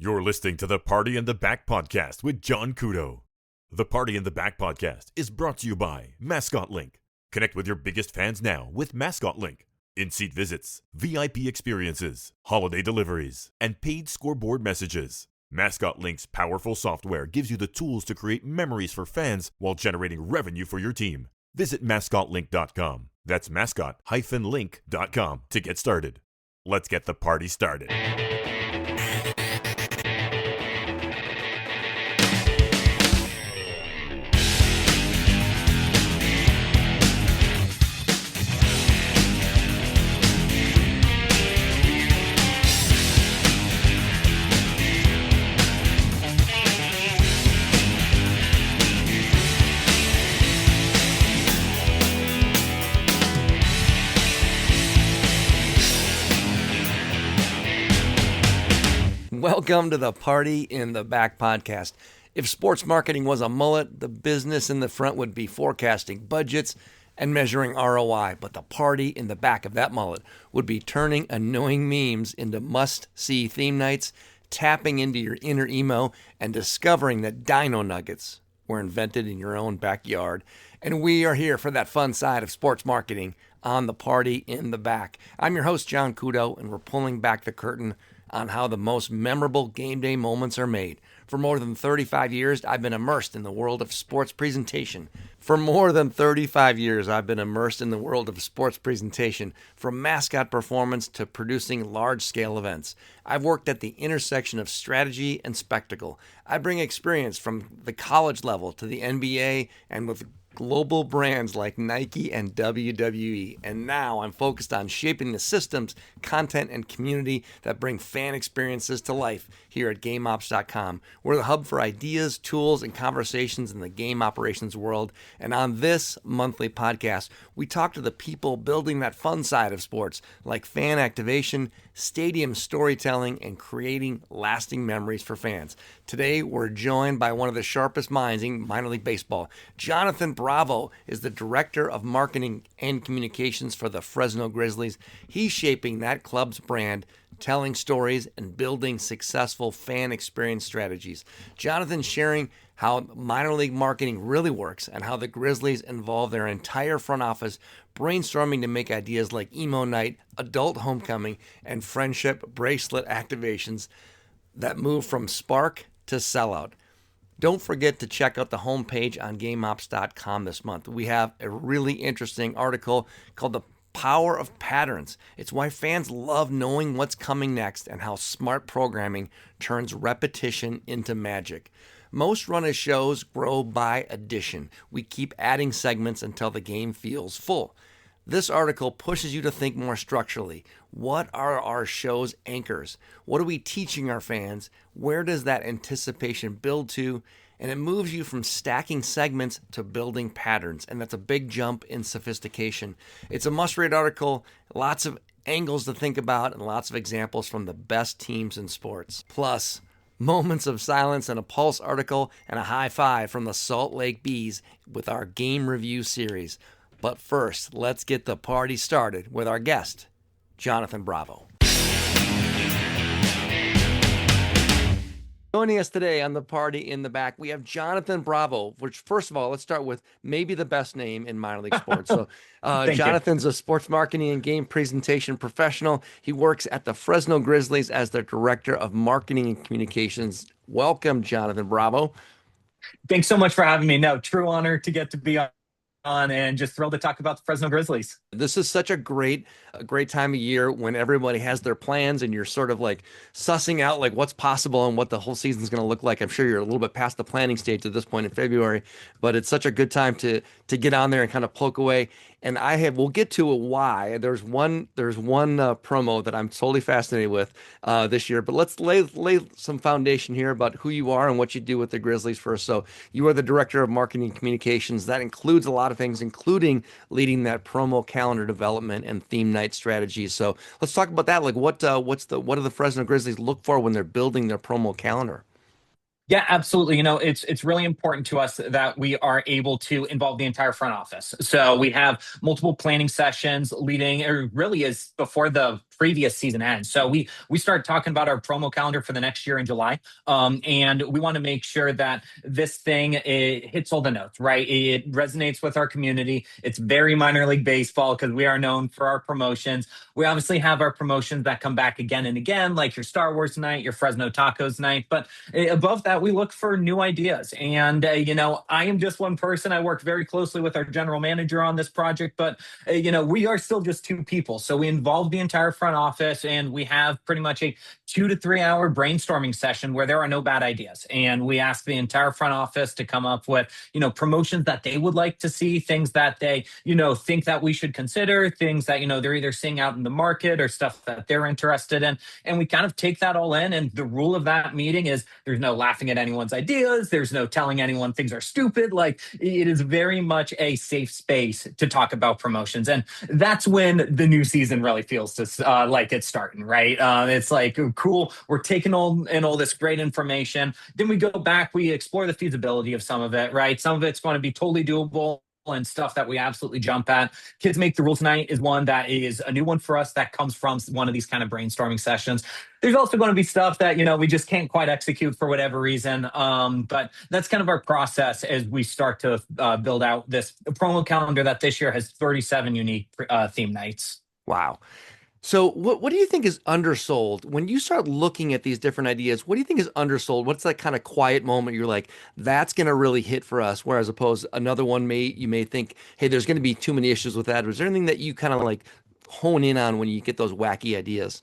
You're listening to the Party in the Back podcast with John Cudo. The Party in the Back podcast is brought to you by Mascot Link. Connect with your biggest fans now with Mascot Link. In-seat visits, VIP experiences, holiday deliveries, and paid scoreboard messages. Mascot Link's powerful software gives you the tools to create memories for fans while generating revenue for your team. Visit mascotlink.com. That's mascot-link.com to get started. Let's get the party started. Welcome to the Party in the Back podcast. If sports marketing was a mullet, the business in the front would be forecasting budgets and measuring ROI. But the party in the back of that mullet would be turning annoying memes into must-see theme nights, tapping into your inner emo, and discovering that Dino Nuggets were invented in your own backyard. And we are here for that fun side of sports marketing on the Party in the Back. I'm your host, John Cudo, and we're pulling back the curtain on how the most memorable game day moments are made. For more than 35 years, I've been immersed in the world of sports presentation. From mascot performance to producing large-scale events. I've worked at the intersection of strategy and spectacle. I bring experience from the college level to the NBA and with global brands like Nike and WWE, and now I'm focused on shaping the systems, content, and community that bring fan experiences to life here at GameOps.com. We're the hub for ideas, tools, and conversations in the game operations world, and on this monthly podcast, we talk to the people building that fun side of sports, like fan activation, stadium storytelling, and creating lasting memories for fans. Today, we're joined by one of the sharpest minds in minor league baseball. Jonathan Bravo is the Director of Marketing and Communications for the Fresno Grizzlies. He's shaping that club's brand, telling stories, and building successful fan experience strategies. Jonathan's sharing how minor league marketing really works and how the Grizzlies involve their entire front office brainstorming to make ideas like Emo Night, adult homecoming, and friendship-bracelet activations that move from spark to sellout. Don't forget to check out the homepage on GameOps.com this month. We have a really interesting article called The Power of Patterns. It's why fans love knowing what's coming next and how smart programming turns repetition into magic. Most run-as shows grow by addition. We keep adding segments until the game feels full. This article pushes you to think more structurally. What are our show's anchors? What are we teaching our fans? Where does that anticipation build to? And it moves you from stacking segments to building patterns. And that's a big jump in sophistication. It's a must-read article, lots of angles to think about, and lots of examples from the best teams in sports. Plus, moments of silence and a pulse article and a high five from the Salt Lake Bees with our game review series. But first, let's get the party started with our guest, Jonathan Bravo. Joining us today on the Party in the Back, we have Jonathan Bravo, which, first of all, let's start with maybe the best name in minor league sports. So Jonathan's a sports marketing and game presentation professional. He works at the Fresno Grizzlies as their Director of Marketing and Communications. Welcome, Jonathan Bravo. Thanks so much for having me. No, true honor to get to be on and just thrilled to talk about the Fresno Grizzlies. This is such a great time of year when everybody has their plans and you're sort of like sussing out like what's possible and what the whole season's going to look like. I'm sure you're a little bit past the planning stage at this point in February, but it's such a good time to get on there and kind of poke away. And we'll get to why. There's one promo that I'm totally fascinated with this year, but let's lay some foundation here about who you are and what you do with the Grizzlies first. So you are the Director of Marketing and Communications. That includes a lot of things, including leading that promo calendar development and theme night strategies. So let's talk about that. Like what do the Fresno Grizzlies look for when they're building their promo calendar? Yeah, absolutely. It's really important to us that we are able to involve the entire front office. So we have multiple planning sessions leading, or really is before the previous season ends. So we start talking about our promo calendar for the next year in July. And we want to make sure that this thing, it hits all the notes, right? It resonates with our community. It's very minor league baseball because we are known for our promotions. We obviously have our promotions that come back again and again, like your Star Wars night, your Fresno Tacos night. But above that, we look for new ideas. And, I am just one person. I work very closely with our general manager on this project, but, we are still just two people. So we involve the entire front office, and we have pretty much a 2 to 3 hour brainstorming session where there are no bad ideas. And we ask the entire front office to come up with, promotions that they would like to see, things that they, think that we should consider, things that, they're either seeing out in the market or stuff that they're interested in. And we kind of take that all in. And the rule of that meeting is there's no laughing at anyone's ideas. There's no telling anyone things are stupid. Like, it is very much a safe space to talk about promotions. And that's when the new season really feels like it's starting, right? It's like, cool, we're taking all this great information. Then we go back, we explore the feasibility of some of it, right? Some of it's going to be totally doable and stuff that we absolutely jump at. Kids Make the Rules Night is one that is a new one for us that comes from one of these kind of brainstorming sessions. There's also going to be stuff that, we just can't quite execute for whatever reason. But that's kind of our process as we start to build out this promo calendar that this year has 37 unique theme nights. Wow. So what do you think is undersold when you start looking at these different ideas? What do you think is undersold? What's that kind of quiet moment you're like, that's going to really hit for us? Whereas opposed another one you may think, hey, there's going to be too many issues with that. Was there anything that you kind of like hone in on when you get those wacky ideas?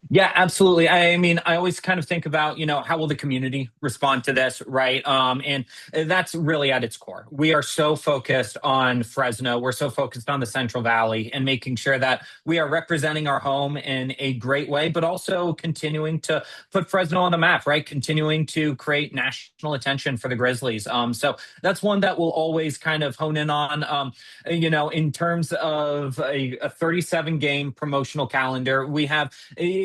Yeah, absolutely. I mean, I always kind of think about, how will the community respond to this, right? And that's really at its core. We are so focused on Fresno. We're so focused on the Central Valley and making sure that we are representing our home in a great way, but also continuing to put Fresno on the map, right? Continuing to create national attention for the Grizzlies. So that's one that we'll always kind of hone in on. In terms of a 37 game promotional calendar, we have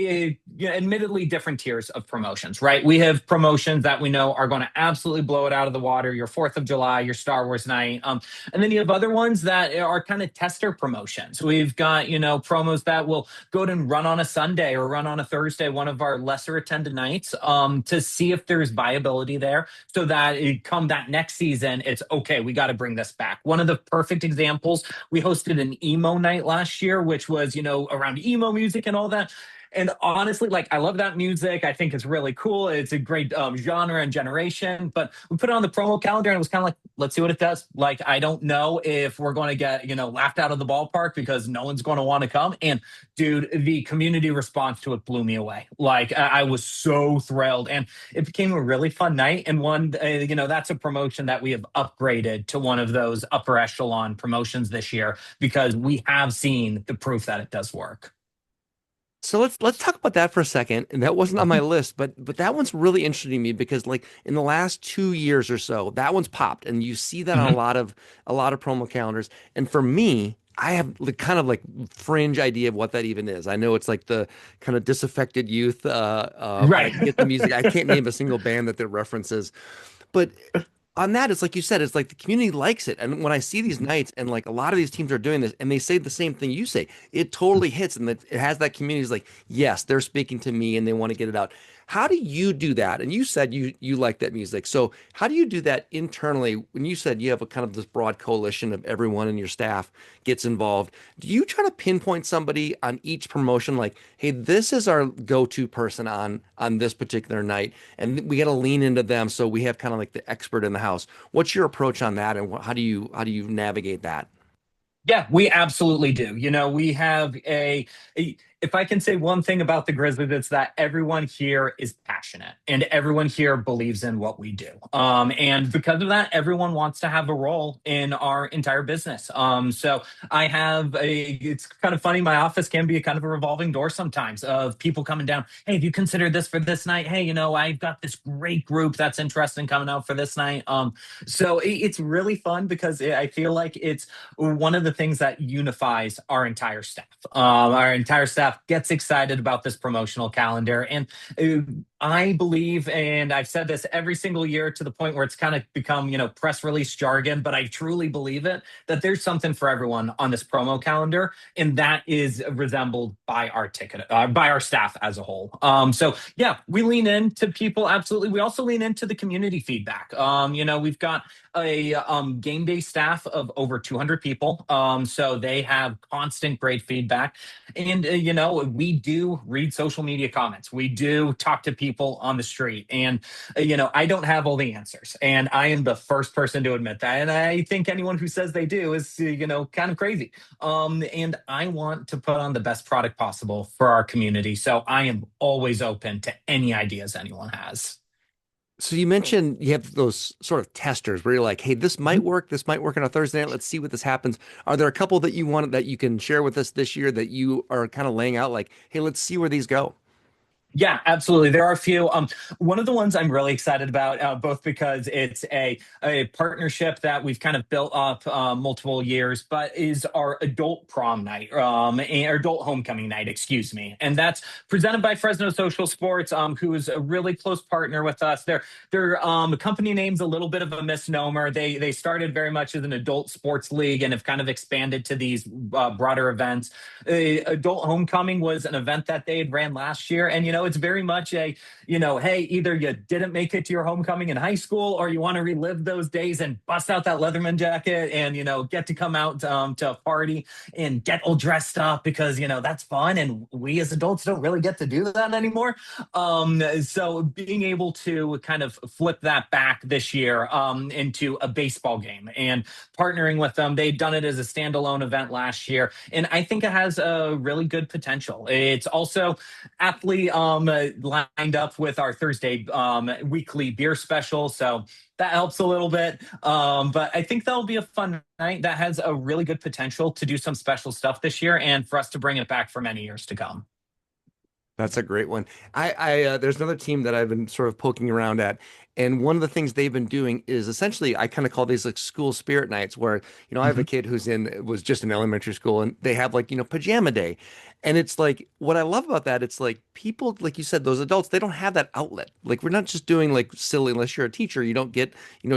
admittedly different tiers of promotions, right? We have promotions that we know are going to absolutely blow it out of the water, your 4th of July, your Star Wars night. And then you have other ones that are kind of tester promotions. We've got, promos that will go and run on a Sunday or run on a Thursday, one of our lesser attended nights, to see if there's viability there so that come that next season, it's okay, we got to bring this back. One of the perfect examples, we hosted an Emo Night last year, which was, around emo music and all that. And honestly, like, I love that music. I think it's really cool. It's a great genre and generation. But we put it on the promo calendar and it was kind of like, let's see what it does. Like, I don't know if we're going to get, laughed out of the ballpark because no one's going to want to come. And dude, the community response to it blew me away. Like, I was so thrilled. And it became a really fun night. And one, that's a promotion that we have upgraded to one of those upper echelon promotions this year because we have seen the proof that it does work. So let's talk about that for a second. And that wasn't on my list, but that one's really interesting to me because like in the last 2 years or so, that one's popped, and you see that on a lot of promo calendars. And for me, I have the kind of like fringe idea of what that even is. I know it's like the kind of disaffected youth. Right. I get the music. I can't name a single band that their references, but on that, it's like you said, it's like the community likes it. And when I see these nights and like a lot of these teams are doing this and they say the same thing you say, it totally hits, and it has that community is like, yes, they're speaking to me and they want to get it out. How do you do that? And you said you like that music. So how do you do that internally? When you said you have a kind of this broad coalition of everyone in your staff gets involved, do you try to pinpoint somebody on each promotion like, hey, this is our go-to person on this particular night, and we got to lean into them so we have kind of like the expert in the house? What's your approach on that, and how do you navigate that? Yeah, we absolutely do. We have if I can say one thing about the Grizzlies, it's that everyone here is passionate and everyone here believes in what we do. And because of that, everyone wants to have a role in our entire business. So it's kind of funny. My office can be a kind of a revolving door sometimes of people coming down. Hey, have you considered this for this night? Hey, I've got this great group that's interested in coming out for this night. So it's really fun because I feel like it's one of the things that unifies our entire staff. Our entire staff gets excited about this promotional calendar. And I believe, and I've said this every single year to the point where it's kind of become, press release jargon, but I truly believe it, that there's something for everyone on this promo calendar, and that is resembled by our by our staff as a whole. So yeah, we lean into people, absolutely. We also lean into the community feedback. We've got a game day staff of over 200 people. So they have constant great feedback. And, we do read social media comments. We do talk to people on the street. And, I don't have all the answers. And I am the first person to admit that. And I think anyone who says they do is, kind of crazy. And I want to put on the best product possible for our community. So I am always open to any ideas anyone has. So you mentioned you have those sort of testers where you're like, hey, this might work. This might work on a Thursday night. Let's see what this happens. Are there a couple that you want that you can share with us this year that you are kind of laying out like, hey, let's see where these go? Yeah, absolutely. There are a few. One of the ones I'm really excited about, both because it's a partnership that we've kind of built up multiple years, but is our adult prom night, or adult homecoming night, excuse me. And that's presented by Fresno Social Sports, who is a really close partner with us. Their company name's a little bit of a misnomer. They started very much as an adult sports league and have kind of expanded to these broader events. Adult homecoming was an event that they had ran last year, and it's very much a, hey, either you didn't make it to your homecoming in high school or you want to relive those days and bust out that Leatherman jacket and, get to come out to a party and get all dressed up because, that's fun. And we as adults don't really get to do that anymore. So being able to kind of flip that back this year into a baseball game and partnering with them, they'd done it as a standalone event last year. And I think it has a really good potential. It's also aptly lined up with our Thursday weekly beer special. So that helps a little bit. But I think that'll be a fun night that has a really good potential to do some special stuff this year and for us to bring it back for many years to come. That's a great one. I there's another team that I've been sort of poking around at, and one of the things they've been doing is essentially I kind of call these like school spirit nights, where I have a kid was just in elementary school, and they have like pajama day, and it's like what I love about that. It's like people, like you said, those adults, they don't have that outlet. Like we're not just doing like silly. Unless you're a teacher, you don't get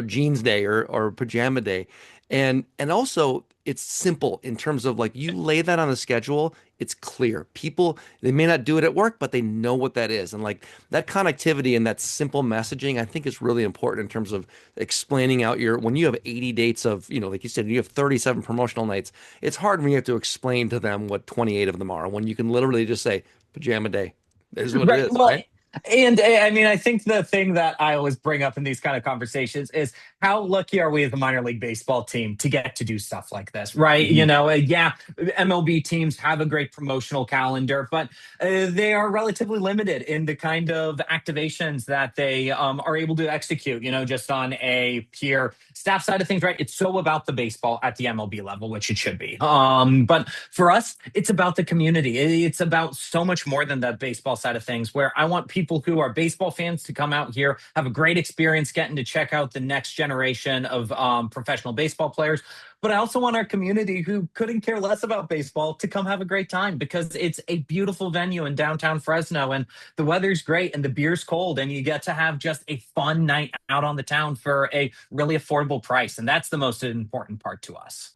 jeans day or pajama day, and also it's simple in terms of like you lay that on a schedule, it's clear. People, they may not do it at work, but they know what that is. And like that connectivity and that simple messaging, I think is really important in terms of explaining out when you have 80 dates of, like you said, you have 37 promotional nights. It's hard when you have to explain to them what 28 of them are when you can literally just say pajama day. This is what it is, Well, right? and I mean, I think the thing that I always bring up in these kind of conversations is how lucky are we as a minor league baseball team to get to do stuff like this, right? Yeah, MLB teams have a great promotional calendar, but they are relatively limited in the kind of activations that they are able to execute, just on a pure staff side of things, right? It's so about the baseball at the MLB level, which it should be. But for us, it's about the community. It's about so much more than the baseball side of things, where I want people who are baseball fans to come out here, have a great experience getting to check out the next generation of professional baseball players. But I also want our community who couldn't care less about baseball to come have a great time, because it's a beautiful venue in downtown Fresno and the weather's great and the beer's cold and you get to have just a fun night out on the town for a really affordable price. And that's the most important part to us.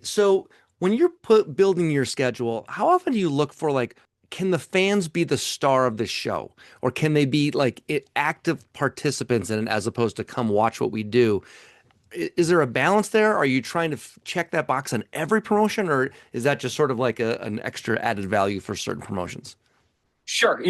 So when you're building your schedule, how often do you look for like, can the fans be the star of the show, or can they be like active participants in it as opposed to come watch what we do? Is there a balance there? Are you trying to check that box on every promotion, or is that just sort of like an extra added value for certain promotions? Sure.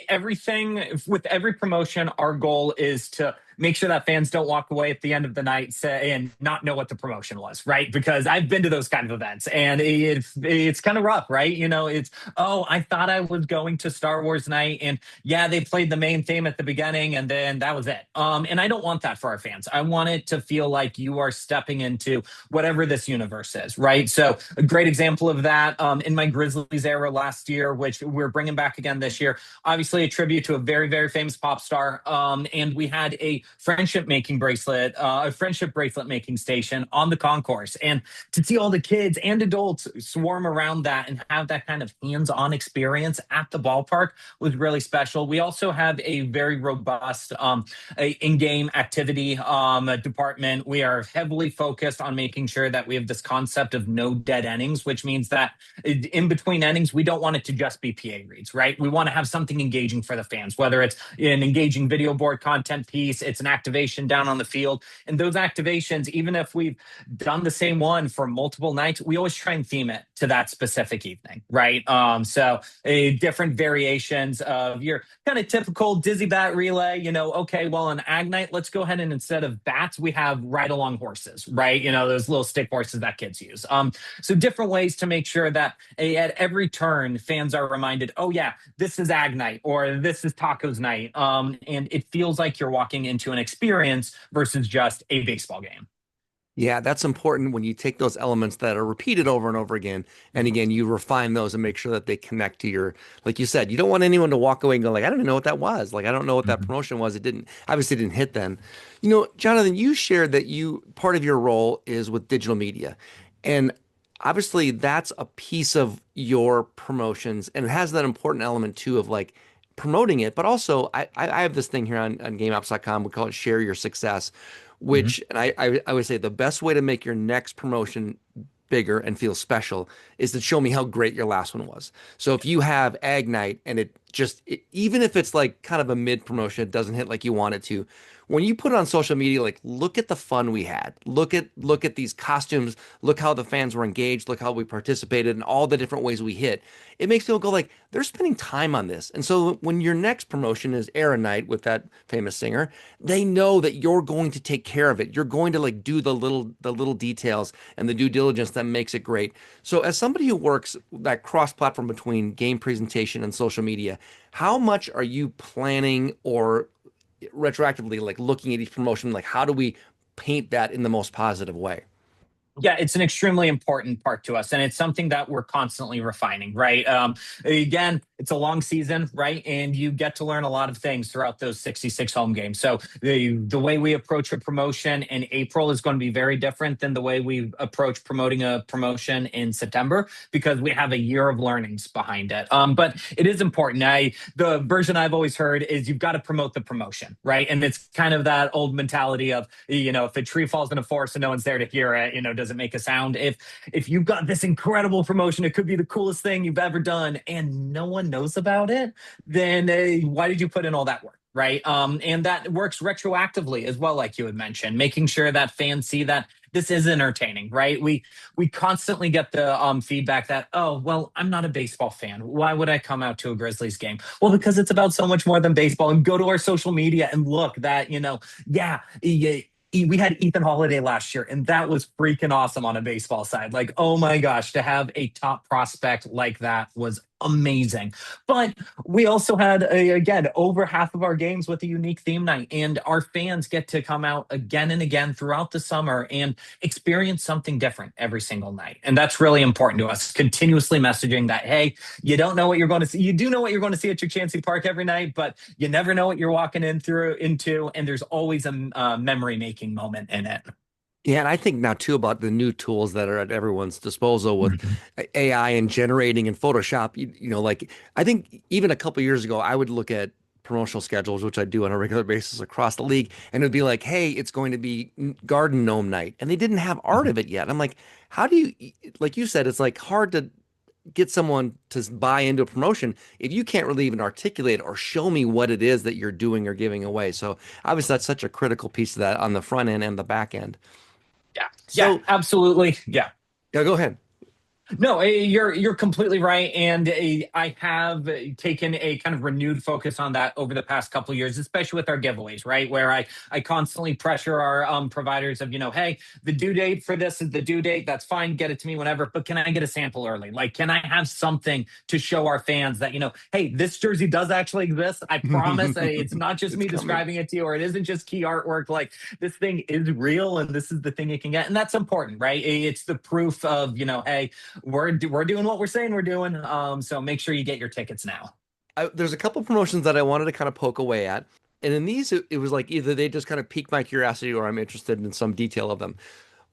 Everything with every promotion, our goal is to make sure that fans don't walk away at the end of the night and not know what the promotion was, right? Because I've been to those kind of events and it's kind of rough, right? I thought I was going to Star Wars night, and yeah, they played the main theme at the beginning and then that was it. And I don't want that for our fans. I want it to feel like you are stepping into whatever this universe is, right? So a great example of that in my Grizzlies era last year, which we're bringing back again this year, obviously a tribute to a very, very famous pop star. And we had a a friendship bracelet making station on the concourse. And to see all the kids and adults swarm around that and have that kind of hands-on experience at the ballpark was really special. We also have a very robust in-game activity department. We are heavily focused on making sure that we have this concept of no dead innings, which means that in between innings, we don't want it to just be PA reads, right? We want to have something engaging for the fans, whether it's an engaging video board content piece, it's an activation down on the field. And those activations, even if we've done the same one for multiple nights, we always try and theme it to that specific evening, right? Different variations of your kind of typical dizzy bat relay, okay, well, on Ag Night, let's go ahead and instead of bats, we have ride along horses, right? Those little stick horses that kids use. So different ways to make sure that at every turn, fans are reminded, oh yeah, this is Ag Night or this is Tacos Night. And it feels like you're walking into an experience versus just a baseball game. Yeah, that's important when you take those elements that are repeated over and over again. And again, you refine those and make sure that they connect to your, like you said, you don't want anyone to walk away and go like, I don't even know what that was. Like, I don't know what that promotion was. It obviously didn't hit then. Jonathan, you shared that part of your role is with digital media. And obviously that's a piece of your promotions and it has that important element too of like promoting it. But also I have this thing here on gameops.com. We call it share your success, which, and I would say the best way to make your next promotion bigger and feel special is to show me how great your last one was. So if you have Ag Night and even if it's like kind of a mid promotion, it doesn't hit like you want it to, when you put it on social media, like look at the fun we had, look at these costumes, look how the fans were engaged, look how we participated and all the different ways we hit. It makes people go like, they're spending time on this. And so when your next promotion is Era Night with that famous singer, they know that you're going to take care of it. You're going to like do the little details and the due diligence that makes it great. So as somebody who works that cross-platform between game presentation and social media, how much are you planning or retroactively like looking at each promotion, like how do we paint that in the most positive way? Yeah, it's an extremely important part to us, and it's something that we're constantly refining, right? Again, it's a long season, right? And you get to learn a lot of things throughout those 66 home games. So the way we approach a promotion in April is going to be very different than the way we approach promoting a promotion in September because we have a year of learnings behind it. But it is important. The version I've always heard is you've got to promote the promotion, right? And it's kind of that old mentality of, if a tree falls in a forest and no one's there to hear it, does it make a sound? If you've got this incredible promotion, it could be the coolest thing you've ever done, and no one knows about it, then why did you put in all that work? Right. And that works retroactively as well, like you had mentioned, making sure that fans see that this is entertaining, right? We constantly get the feedback that, oh, well, I'm not a baseball fan. Why would I come out to a Grizzlies game? Well, because it's about so much more than baseball. And go to our social media and look that, we had Ethan Holiday last year, and that was freaking awesome on a baseball side. Like, oh my gosh, to have a top prospect like that was amazing. But we also had, again, over half of our games with a unique theme night, and our fans get to come out again and again throughout the summer and experience something different every single night. And that's really important to us, continuously messaging that, hey, you don't know what you're going to see. You do know what you're going to see at your Chansey Park every night, but you never know what you're walking into, and there's always a memory-making moment in it. Yeah, and I think now too about the new tools that are at everyone's disposal with AI and generating and Photoshop. Like I think even a couple of years ago, I would look at promotional schedules, which I do on a regular basis across the league, and it'd be like, hey, it's going to be Garden Gnome Night, and they didn't have art of it yet. I'm like, how do you, like you said, it's like hard to get someone to buy into a promotion if you can't really even articulate or show me what it is that you're doing or giving away. So obviously that's such a critical piece of that on the front end and the back end. Yeah. So, yeah, absolutely. Yeah. Yeah, go ahead. No, you're completely right, and I have taken a kind of renewed focus on that over the past couple of years, especially with our giveaways, right? Where I constantly pressure our providers of, hey, the due date for this is the due date. That's fine, get it to me whenever. But can I get a sample early? Like, can I have something to show our fans that hey, this jersey does actually exist? I promise, it's not just me describing it to you, or it isn't just key artwork. Like, this thing is real, and this is the thing you can get, and that's important, right? It's the proof of hey, we're doing what we're saying we're doing. So make sure you get your tickets now. There's a couple promotions that I wanted to kind of poke away at. And in these, it was like either they just kind of piqued my curiosity or I'm interested in some detail of them.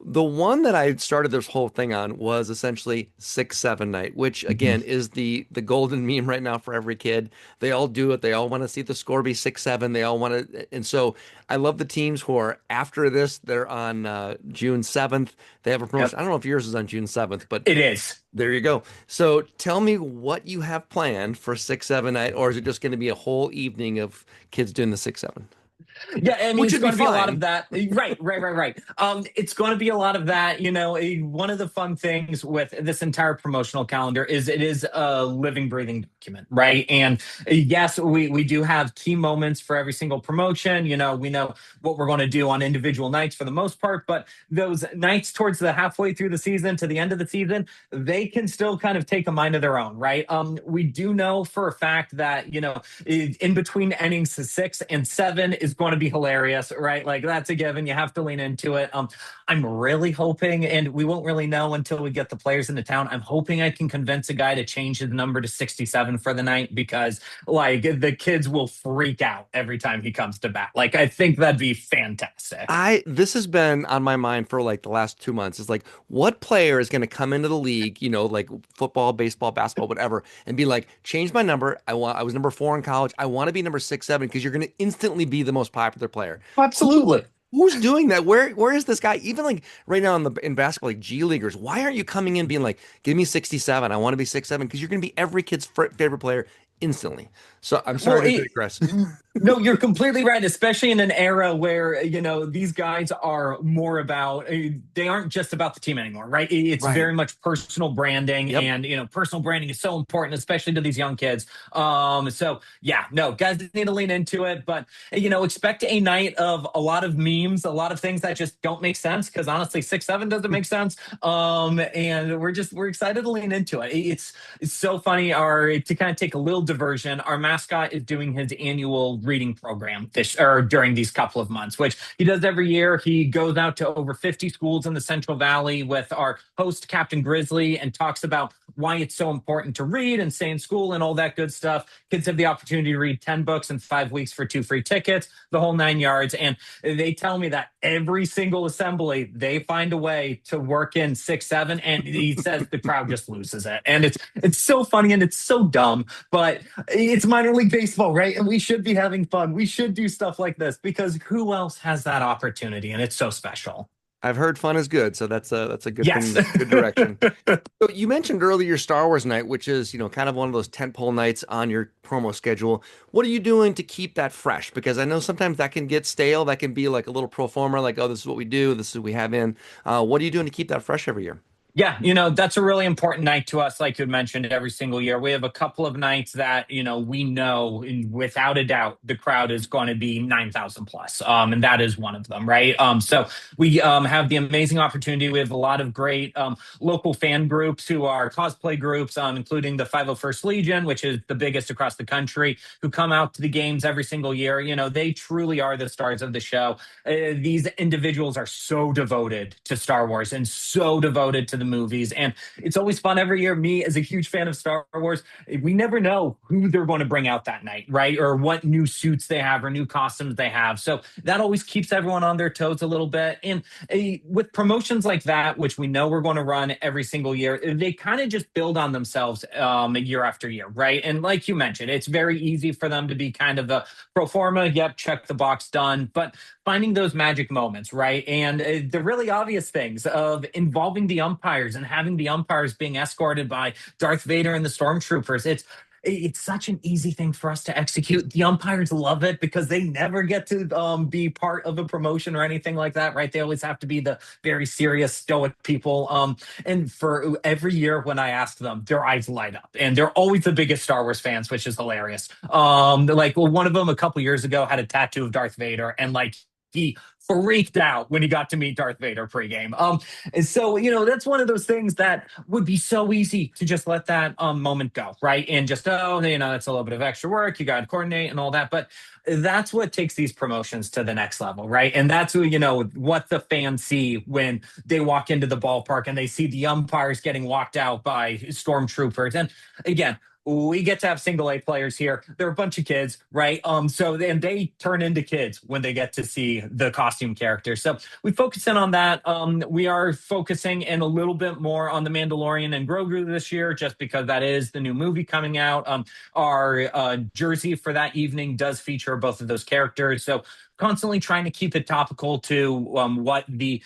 The one that I started this whole thing on was essentially 6-7 night, which again is the golden meme right now for every kid. They all do it. They all want to see the score be 6-7. They all want to, and so I love the teams who are after this. They're on June 7th. They have a promotion. Yep. I don't know if yours is on June 7th, but It is. there you go. So tell me what you have planned for 6-7 night, or is it just going to be a whole evening of kids doing the 6-7? Yeah, I mean, Which it's would be going to be a lot fine. of that. Right. It's going to be a lot of that. One of the fun things with this entire promotional calendar is it is a living, breathing document, right? And yes, we do have key moments for every single promotion. We know what we're going to do on individual nights for the most part, but those nights towards the halfway through the season to the end of the season, they can still kind of take a mind of their own, right? We do know for a fact that, in between innings 6 and 7 is going to be hilarious, right? Like that's a given. You have to lean into it. I'm really hoping, and we won't really know until we get the players into town. I'm hoping I can convince a guy to change his number to 67 for the night because like the kids will freak out every time he comes to bat. Like I think that'd be fantastic. This has been on my mind for like the last 2 months. It's like, what player is going to come into the league, like football, baseball, basketball, whatever, and be like, change my number. I was number 4 in college. I want to be number 6-7 because you're going to instantly be the most popular player. Absolutely. Who's doing that? Where is this guy? Even like right now in basketball, like G leaguers, why aren't you coming in being like, give me 67? I want to be 6-7 because you're going to be every kid's favorite player instantly. So I'm sorry to digress. No, you're completely right, especially in an era where, these guys are more about, they aren't just about the team anymore, right? It's Right. very much personal branding Yep. and, personal branding is so important, especially to these young kids. So yeah, no, guys need to lean into it, but, expect a night of a lot of memes, a lot of things that just don't make sense because honestly, 6-7 doesn't make sense. And we're excited to lean into it. It's so funny. To kind of take a little diversion, our mascot is doing his annual reading program during these couple of months, which he does every year. He goes out to over 50 schools in the Central Valley with our host, Captain Grizzly, and talks about why it's so important to read and stay in school and all that good stuff. Kids have the opportunity to read 10 books in 5 weeks for 2 free tickets, the whole 9 yards. And they tell me that every single assembly, they find a way to work in 6-7. And he says the crowd just loses it. And it's so funny and it's so dumb, but it's minor league baseball, right? And we should be having fun. We should do stuff like this because who else has that opportunity? And it's so special. I've heard fun is good, so that's a good Yes. thing, good direction. So you mentioned earlier Star Wars night, which is, kind of one of those tentpole nights on your promo schedule. What are you doing to keep that fresh? Because I know sometimes that can get stale. That can be like a little pro forma, like, oh, this is what we do, this is what we have in. What are you doing to keep that fresh every year? Yeah, that's a really important night to us, like you mentioned, every single year. We have a couple of nights that, we know without a doubt the crowd is going to be 9,000 plus. And that is one of them, right? So we have the amazing opportunity. We have a lot of great local fan groups who are cosplay groups, including the 501st Legion, which is the biggest across the country, who come out to the games every single year. They truly are the stars of the show. These individuals are so devoted to Star Wars and so devoted to the movies. And it's always fun every year. Me, as a huge fan of Star Wars, we never know who they're going to bring out that night, right? Or what new suits they have or new costumes they have. So that always keeps everyone on their toes a little bit. And with promotions like that, which we know we're going to run every single year, they kind of just build on themselves year after year, right? And like you mentioned, it's very easy for them to be kind of the pro forma, yep, check the box, done. But finding those magic moments, right? And the really obvious things of involving the umpires and having the umpires being escorted by Darth Vader and the stormtroopers. It's such an easy thing for us to execute. The umpires love it because they never get to be part of a promotion or anything like that, right? They always have to be the very serious, stoic people. And for every year when I ask them, their eyes light up. And they're always the biggest Star Wars fans, which is hilarious. One of them a couple years ago had a tattoo of Darth Vader, and he freaked out when he got to meet Darth Vader pregame. And so, that's one of those things that would be so easy to just let that moment go, right? And just, it's a little bit of extra work. You got to coordinate and all that. But that's what takes these promotions to the next level, right? And that's what the fans see when they walk into the ballpark and they see the umpires getting walked out by stormtroopers. And again, we get to have single A players here. They're a bunch of kids, right? And they turn into kids when they get to see the costume characters. So we focus in on that. We are focusing in a little bit more on the Mandalorian and Grogu this year, just because that is the new movie coming out. Our jersey for that evening does feature both of those characters. So constantly trying to keep it topical to what the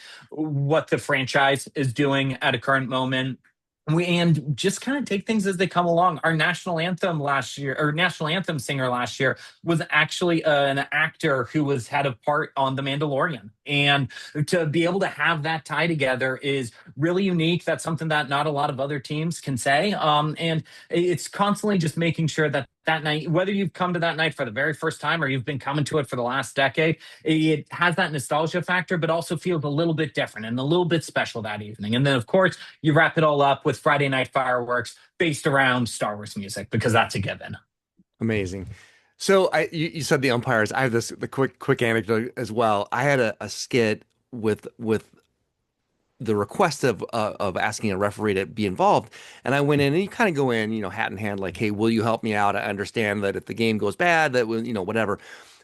franchise is doing at a current moment. And just kind of take things as they come along. Our national anthem last year, or national anthem singer last year, was actually an actor who had a part on The Mandalorian. And to be able to have that tie together is really unique. That's something that not a lot of other teams can say. And it's constantly just making sure that night, whether you've come to that night for the very first time or you've been coming to it for the last decade, it has that nostalgia factor, but also feels a little bit different and a little bit special that evening. And then, of course, you wrap it all up with Friday night fireworks based around Star Wars music, because that's a given. Amazing. So you said the umpires. I have the quick anecdote as well. I had a skit with the request of asking a referee to be involved. And I went in, and you kind of go in, hat in hand, like, hey, will you help me out? I understand that if the game goes bad, that will, whatever.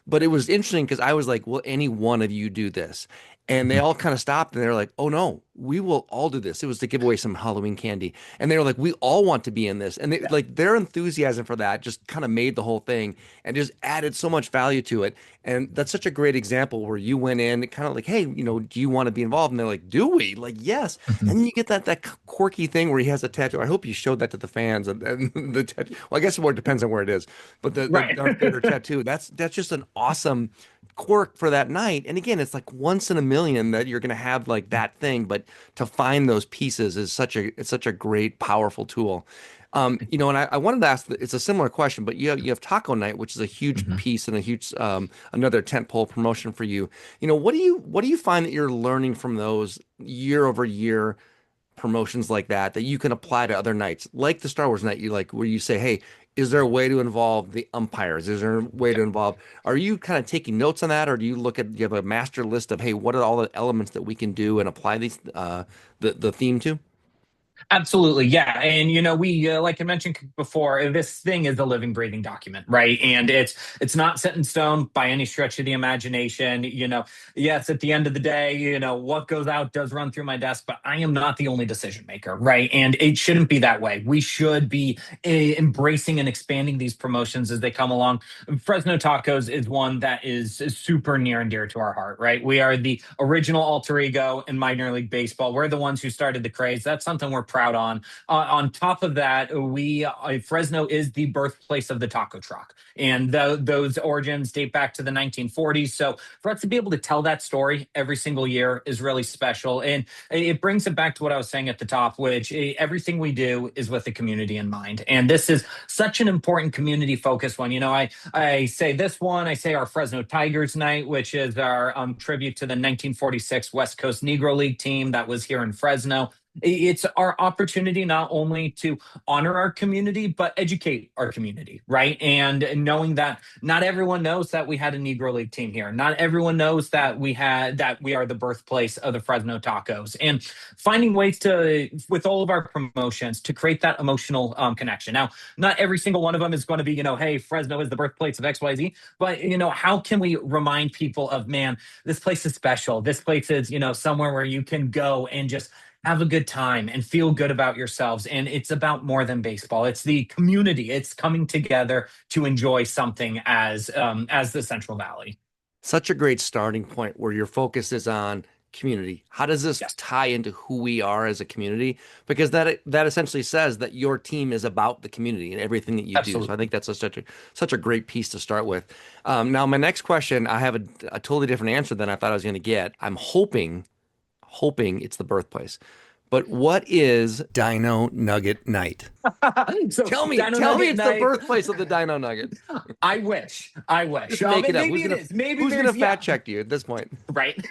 But it was interesting because I was like, will any one of you do this? And they all kind of stopped, and they're like, oh no, we will all do this. It was to give away some Halloween candy. And they were like, we all want to be in this. And like their enthusiasm for that just kind of made the whole thing and just added so much value to it. And that's such a great example where you went in kind of like, hey, do you want to be involved? And they're like, do we? Like, yes. And then you get that quirky thing where he has a tattoo. I hope you showed that to the fans. And the tattoo. Well, I guess it depends on where it is. But the Darth Vader tattoo, that's just an awesome quirk for that night. And again, it's like once in a million that you're going to have like that thing, but to find those pieces is such a great, powerful tool. And I wanted to ask, it's a similar question, but you have Taco Night, which is a huge piece and a huge, another tentpole promotion for you. What do you find that you're learning from those year over year promotions like that you can apply to other nights, like the Star Wars night, where you say, hey, is there a way to involve the umpires? Is there a way to involve, are you kind of taking notes on that? Or do you have a master list of, hey, what are all the elements that we can do and apply these, the theme to? Absolutely. Yeah. And, we, like I mentioned before, this thing is a living, breathing document, right? And it's not set in stone by any stretch of the imagination. Yes, at the end of the day, what goes out does run through my desk, but I am not the only decision maker, right? And it shouldn't be that way. We should be embracing and expanding these promotions as they come along. Fresno Tacos is one that is super near and dear to our heart, right? We are the original alter ego in minor league baseball. We're the ones who started the craze. That's something we're proud on. On top of that, Fresno is the birthplace of the taco truck, and those origins date back to the 1940s. So for us to be able to tell that story every single year is really special, and it brings it back to what I was saying at the top, which everything we do is with the community in mind. And this is such an important community focused one. I say this one, I say our Fresno Tigers night, which is our tribute to the 1946 West Coast Negro League team that was here in Fresno. It's our opportunity not only to honor our community, but educate our community, right? And knowing that not everyone knows that we had a Negro League team here. Not everyone knows that we are the birthplace of the Fresno Tacos. And finding ways with all of our promotions, to create that emotional connection. Now, not every single one of them is going to be, hey, Fresno is the birthplace of XYZ, but, how can we remind people of, man, this place is special. This place is, somewhere where you can go and just have a good time and feel good about yourselves. And it's about more than baseball. It's the community. It's coming together to enjoy something as the Central Valley. Such a great starting point where your focus is on community. How does this tie into who we are as a community? Because that essentially says that your team is about the community and everything that you do. So I think that's such a great piece to start with. Now, my next question, I have a totally different answer than I thought I was going to get. I'm hoping it's the birthplace. But what is Dino Nugget Night? So tell me it's the birthplace of the Dino Nugget. I wish. Just make it up. Who's going to fact check you at this point? Right.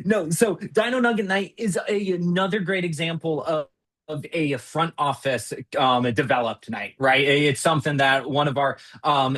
No. So Dino Nugget Night is another great example of of a front office developed night, right? It's something that one of our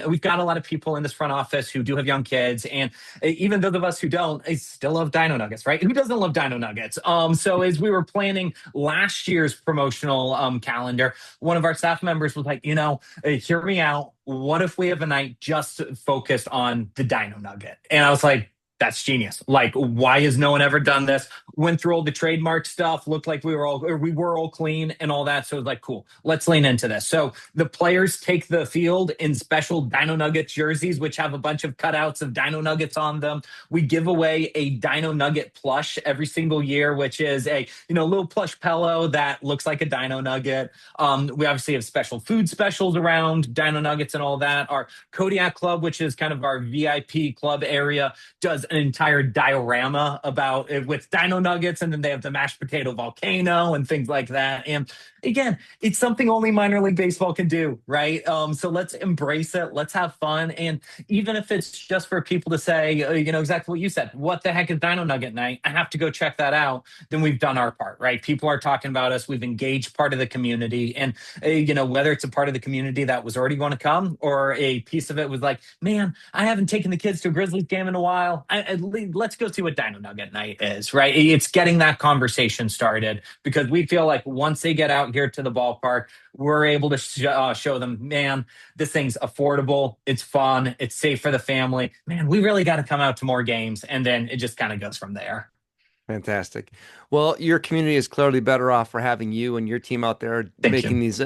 we've got a lot of people in this front office who do have young kids, and even those of us who don't, I still love Dino Nuggets, right? Who doesn't love Dino Nuggets? So as we were planning last year's promotional calendar, one of our staff members was like, hear me out. What if we have a night just focused on the Dino Nugget? And I was like, that's genius. Like, why has no one ever done this? Went through all the trademark stuff, looked like we were all clean and all that. So it was like, cool, let's lean into this. So the players take the field in special Dino Nuggets jerseys, which have a bunch of cutouts of Dino Nuggets on them. We give away a Dino Nugget plush every single year, which is a little plush pillow that looks like a Dino Nugget. We obviously have special food specials around Dino Nuggets and all that. Our Kodiak Club, which is kind of our VIP club area, does an entire diorama about it with Dino Nuggets, and then they have the mashed potato volcano and things like that. And again, it's something only minor league baseball can do, right? So let's embrace it. Let's have fun. And even if it's just for people to say, exactly what you said, what the heck is Dino Nugget Night? I have to go check that out. Then we've done our part, right? People are talking about us. We've engaged part of the community. And, whether it's a part of the community that was already going to come or a piece of it was like, man, I haven't taken the kids to a Grizzlies game in a while. Let's go see what Dino Nugget Night is, right? It's getting that conversation started because we feel like once they get out here to the ballpark, we're able to show them, man, this thing's affordable, it's fun, it's safe for the family. Man, we really got to come out to more games, and then it just kind of goes from there. Fantastic. Well, your community is clearly better off for having you and your team out there making these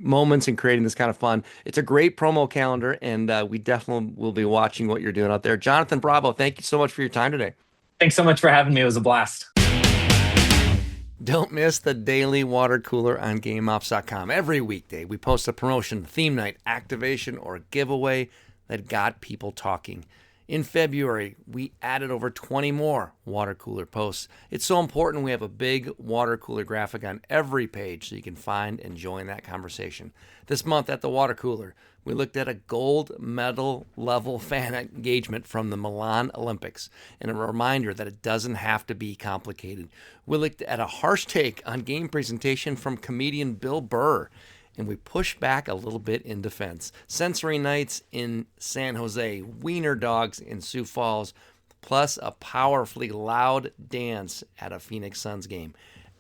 moments and creating this kind of fun. It's a great promo calendar, and we definitely will be watching what you're doing out there. Jonathan Bravo, thank you so much for your time today. Thanks so much for having me. It was a blast. Don't miss the daily water cooler on GameOps.com. Every weekday, we post a promotion, theme night, activation, or giveaway that got people talking. In February, we added over 20 more water cooler posts. It's so important we have a big water cooler graphic on every page so you can find and join that conversation. This month at the water cooler, we looked at a gold medal level fan engagement from the Milan Olympics and a reminder that it doesn't have to be complicated. We looked at a harsh take on game presentation from comedian Bill Burr, and we push back a little bit in defense. Sensory nights in San Jose, wiener dogs in Sioux Falls, plus a powerfully loud dance at a Phoenix Suns game.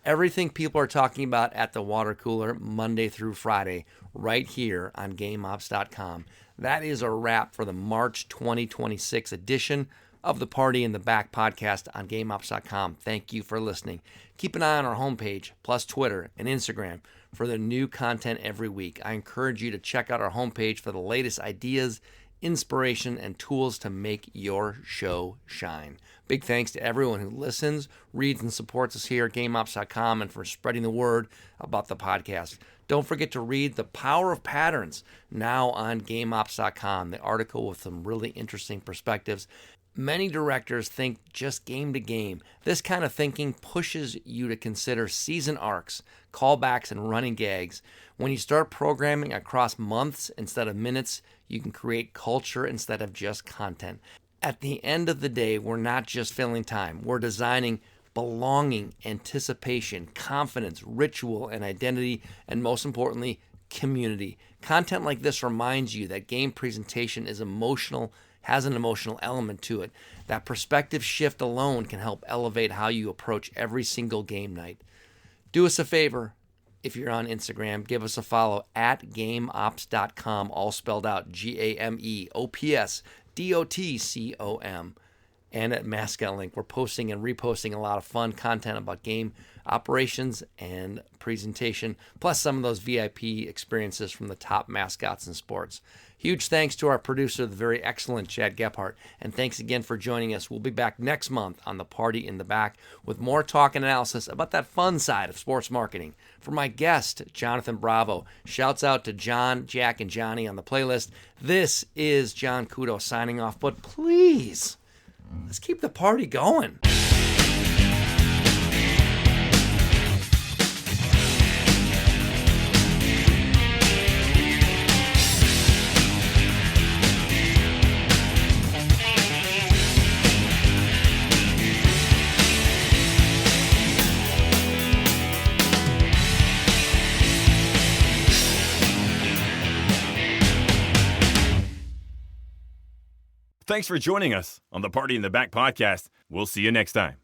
Everything people are talking about at the water cooler Monday through Friday, right here on GameOps.com. That is a wrap for the March 2026 edition of the Party in the Back podcast on GameOps.com. Thank you for listening. Keep an eye on our homepage, plus Twitter and Instagram, for the new content every week. I encourage you to check out our homepage for the latest ideas, inspiration, and tools to make your show shine. Big thanks to everyone who listens, reads, and supports us here at GameOps.com and for spreading the word about the podcast. Don't forget to read The Power of Patterns now on GameOps.com, the article with some really interesting perspectives. Many directors think just game to game. This kind of thinking pushes you to consider season arcs, callbacks, and running gags. When you start programming across months instead of minutes, you can create culture instead of just content. At the end of the day, we're not just filling time. We're designing belonging, anticipation, confidence, ritual, and identity, and most importantly, community. Content like this reminds you that game presentation is emotional, has an emotional element to it. That perspective shift alone can help elevate how you approach every single game night. Do us a favor. If you're on Instagram, give us a follow at GameOps.com, all spelled out, GameOpsDotCom. And at Mascot Link, we're posting and reposting a lot of fun content about game operations and presentation, plus some of those VIP experiences from the top mascots in sports. Huge thanks to our producer, the very excellent Chad Gephardt, and thanks again for joining us. We'll be back next month on The Party in the Back with more talk and analysis about that fun side of sports marketing. For my guest, Jonathan Bravo, shouts out to John, Jack, and Johnny on the playlist. This is John Cudo signing off, but please, let's keep the party going. Thanks for joining us on the Party in the Back podcast. We'll see you next time.